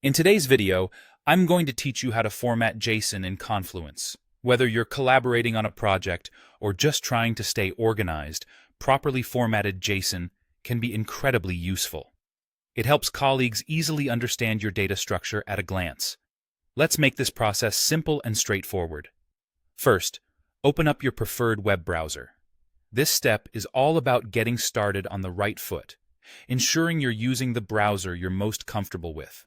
In today's video, I'm going to teach you how to format JSON in Confluence. Whether you're collaborating on a project or just trying to stay organized, properly formatted JSON can be incredibly useful. It helps colleagues easily understand your data structure at a glance. Let's make this process simple and straightforward. First, open up your preferred web browser. This step is all about getting started on the right foot, ensuring you're using the browser you're most comfortable with.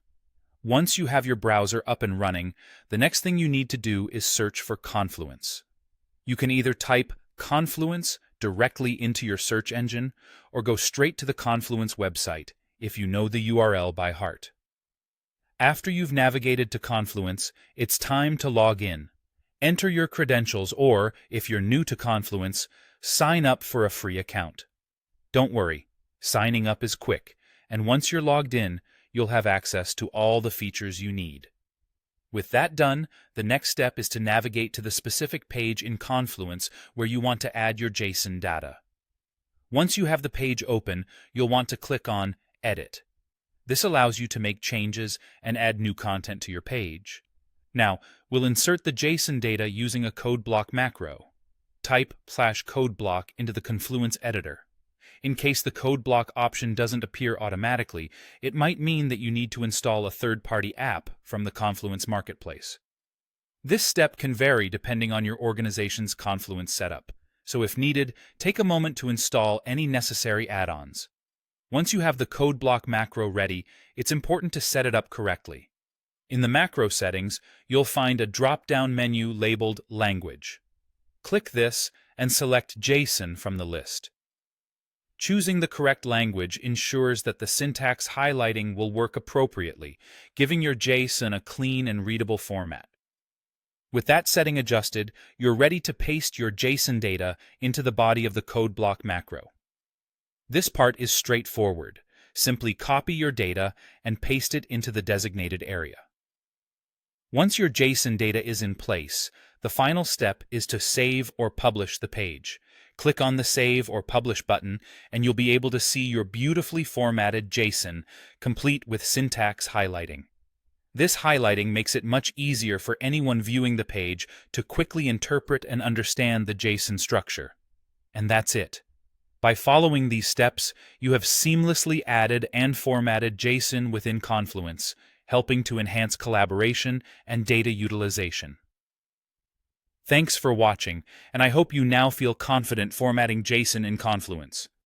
Once you have your browser up and running, the next thing you need to do is search for Confluence. You can either type Confluence directly into your search engine or go straight to the Confluence website if you know the URL by heart. After you've navigated to Confluence, it's time to log in. Enter your credentials or, if you're new to Confluence, sign up for a free account. Don't worry, signing up is quick, and once you're logged in, you'll have access to all the features you need. With that done, the next step is to navigate to the specific page in Confluence where you want to add your JSON data. Once you have the page open, you'll want to click on Edit. This allows you to make changes and add new content to your page. Now, we'll insert the JSON data using a code block macro. Type /code block into the Confluence editor. In case the code block option doesn't appear automatically, it might mean that you need to install a third-party app from the Confluence marketplace. This step can vary depending on your organization's Confluence setup, so if needed, take a moment to install any necessary add-ons. Once you have the code block macro ready, it's important to set it up correctly. In the macro settings, you'll find a drop-down menu labeled Language. Click this and select JSON from the list. Choosing the correct language ensures that the syntax highlighting will work appropriately, giving your JSON a clean and readable format. With that setting adjusted, you're ready to paste your JSON data into the body of the code block macro. This part is straightforward. Simply copy your data and paste it into the designated area. Once your JSON data is in place, the final step is to save or publish the page. Click on the Save or Publish button, and you'll be able to see your beautifully formatted JSON, complete with syntax highlighting. This highlighting makes it much easier for anyone viewing the page to quickly interpret and understand the JSON structure. And that's it. By following these steps, you have seamlessly added and formatted JSON within Confluence, helping to enhance collaboration and data utilization. Thanks for watching, and I hope you now feel confident formatting JSON in Confluence.